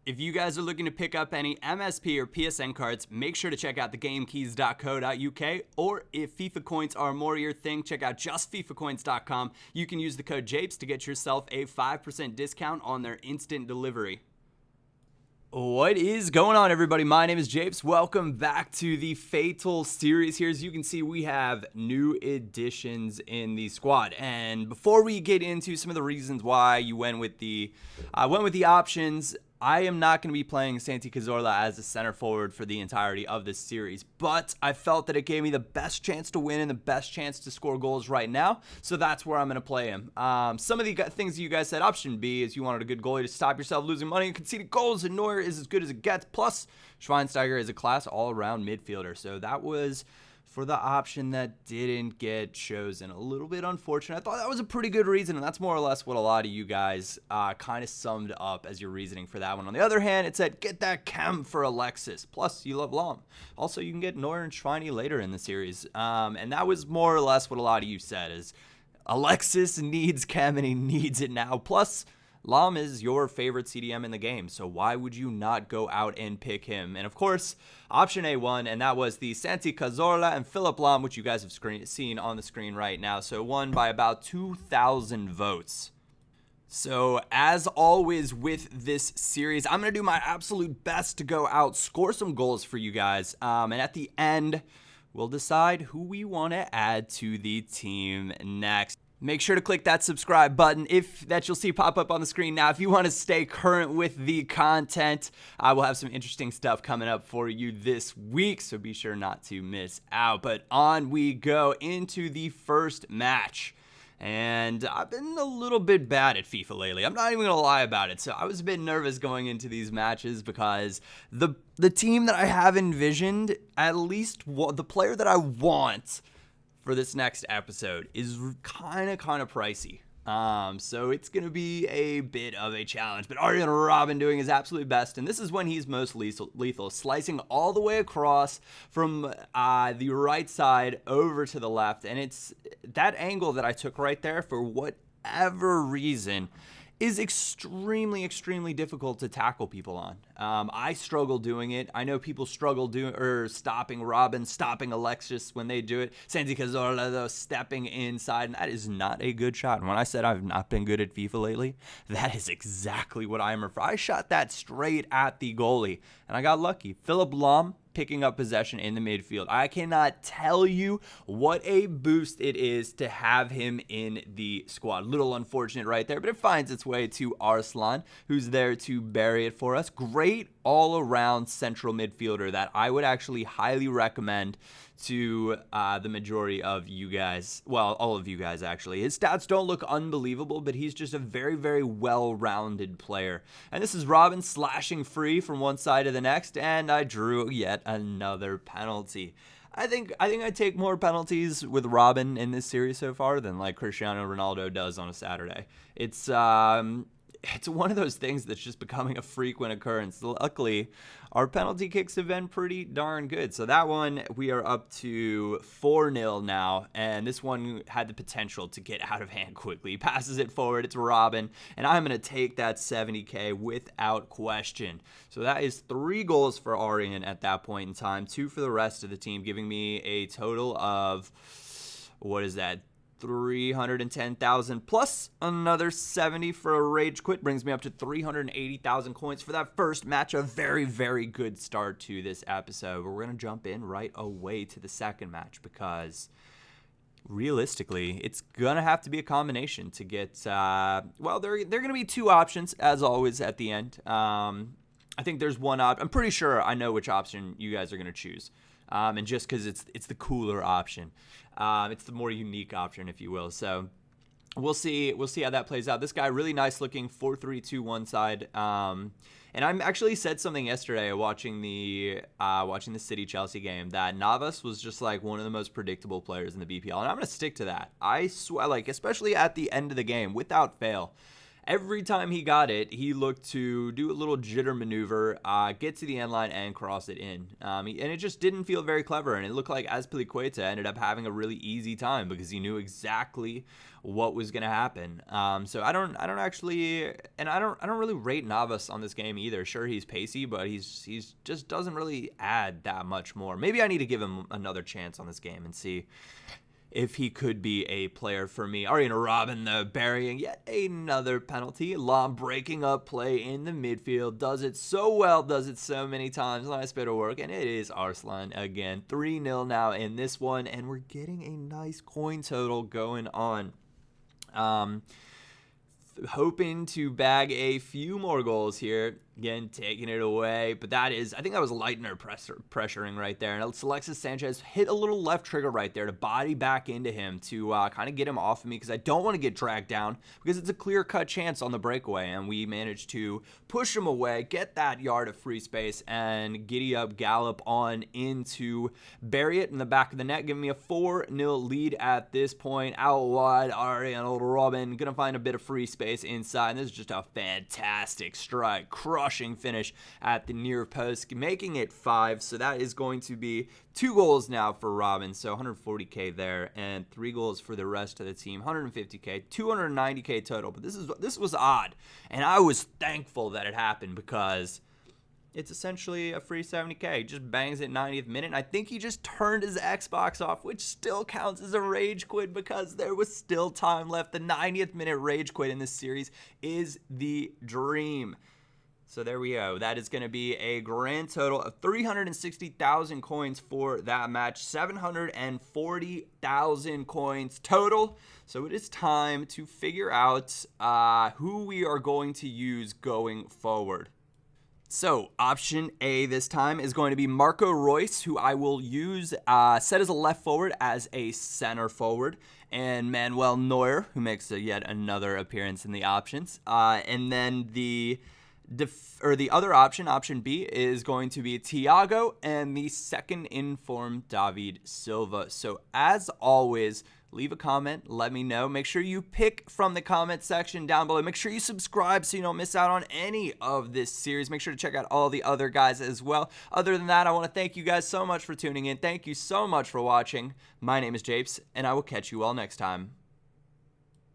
If you guys are looking to pick up any MSP or PSN cards, make sure to check out thegamekeys.co.uk, or if FIFA coins are more your thing, check out justfifacoins.com. You can use the code Japes to get yourself a 5% discount on their instant delivery. What is going on, everybody? My name is Japes. Welcome back to the F8TAL series here. As you can see, we have new additions in the squad. And before we get into some of the reasons why you went with the options, I am not going to be playing Santi Cazorla as a center forward for the entirety of this series, but I felt that it gave me the best chance to win and the best chance to score goals right now, so that's where I'm going to play him. Some of the things that you guys said, option B, is you wanted a good goalie to stop yourself losing money and conceding goals, and Neuer is as good as it gets, plus Schweinsteiger is a class all-around midfielder, so that was for the option that didn't get chosen. A little bit unfortunate. I thought that was a pretty good reason, and that's more or less what a lot of you guys kind of summed up as your reasoning for that one. On the other hand, it said, get that chem for Alexis. Plus, you love Lahm. Also, you can get Neuer and Schweini later in the series. And that was more or less what a lot of you said, is Alexis needs chem, and he needs it now. Plus, Lahm is your favorite CDM in the game, so why would you not go out and pick him? And of course, option A won, and that was the Santi Cazorla and Philipp Lahm, which you guys have seen on the screen right now. So won by about 2,000 votes. So as always with this series, I'm going to do my absolute best to go out, score some goals for you guys, and at the end, we'll decide who we want to add to the team next. Make sure to click that subscribe button that you'll see pop up on the screen now. If you want to stay current with the content, I will have some interesting stuff coming up for you this week, so be sure not to miss out. But on we go into the first match. And I've been a little bit bad at FIFA lately. I'm not even going to lie about it. So I was a bit nervous going into these matches because the team that I have envisioned, at least the player that I want for this next episode, is kind of pricey. So it's going to be a bit of a challenge. But Arjen Robben doing his absolute best, and this is when he's most lethal, slicing all the way across from the right side over to the left. And it's that angle that I took right there, for whatever reason, is extremely difficult to tackle people on. I struggle doing it. I know people struggle stopping Robben, stopping Alexis when they do it. Santi Cazorla, though, stepping inside, and that is not a good shot. And when I said I've not been good at FIFA lately, that is exactly what I'm referring. I shot that straight at the goalie, and I got lucky. Philipp Lahm picking up possession in the midfield. I cannot tell you what a boost it is to have him in the squad. Little unfortunate right there, but it finds its way to Arslan, who's there to bury it for us. Great all-around central midfielder that I would actually highly recommend to the majority of you guys. Well, all of you guys, actually. His stats don't look unbelievable, but he's just a very well-rounded player. And this is Robben slashing free from one side to the next, and I drew yet another penalty. I think I take more penalties with Robben in this series so far than like Cristiano Ronaldo does on a Saturday. It's one of those things that's just becoming a frequent occurrence. Luckily, our penalty kicks have been pretty darn good. So that one, we are up to 4-0 now, and this one had the potential to get out of hand quickly. He passes it forward, it's Robben, and I'm going to take that 70K without question. So that is 3 goals for Arjen at that point in time, 2 for the rest of the team, giving me a total of, what is that? 310,000 plus another 70 for a rage quit brings me up to 380,000 coins for that first match. A very good start to this episode, but we're going to jump in right away to the second match because realistically it's going to have to be a combination to get well, there are going to be 2 options as always at the end. I think there's one I'm pretty sure I know which option you guys are going to choose. And just because it's the cooler option. It's the more unique option, if you will. So we'll see how that plays out. This guy, really nice looking, 4-3-2 side. And I actually said something yesterday watching the City Chelsea game that Navas was just like one of the most predictable players in the BPL, and I'm gonna stick to that. I swear, like especially at the end of the game, without fail. every time he got it, he looked to do a little jitter maneuver, get to the end line, and cross it in. And it just didn't feel very clever, and it looked like Azpilicueta ended up having a really easy time because he knew exactly what was going to happen. So I don't actually, and I don't really rate Navas on this game either. Sure, he's pacey, but he's just doesn't really add that much more. Maybe I need to give him another chance on this game and see if he could be a player for me. TOTY Robben, though, burying yet another penalty. Lob breaking up play in the midfield. Does it so well, does it so many times. Nice bit of work, and it is Arslan again. 3-0 now in this one, and we're getting a nice coin total going on. Hoping to bag a few more goals here. Again, taking it away. But I think that was Leitner pressuring right there. And Alexis Sanchez hit a little left trigger right there to body back into him to kind of get him off of me because I don't want to get dragged down because it's a clear-cut chance on the breakaway. And we managed to push him away, get that yard of free space, and giddy up, gallop on into bury it in the back of the net, giving me a 4-0 lead at this point. Out wide, TOTY Robben going to find a bit of free space inside. And this is just a fantastic strike. Crushing finish at the near post, making it 5. So that is going to be 2 goals now for Robben. So 140K there, and 3 goals for the rest of the team. 150K, 290K total. But this was odd, and I was thankful that it happened because it's essentially a free 70K. He just bangs it 90th minute. And I think he just turned his Xbox off, which still counts as a rage quit because there was still time left. The 90th minute rage quit in this series is the dream. So there we go. That is going to be a grand total of 360,000 coins for that match. 740,000 coins total. So it is time to figure out who we are going to use going forward. So option A this time is going to be Marco Reus, who I will use set as a left forward as a center forward, and Manuel Neuer, who makes yet another appearance in the options. And then the other option, option B, is going to be Thiago, and the second informed David Silva. So as always, leave a comment, let me know. Make sure you pick from the comment section down below. Make sure you subscribe so you don't miss out on any of this series. Make sure to check out all the other guys as well. Other than that, I want to thank you guys so much for tuning in. Thank you so much for watching. My name is Japes, and I will catch you all next time.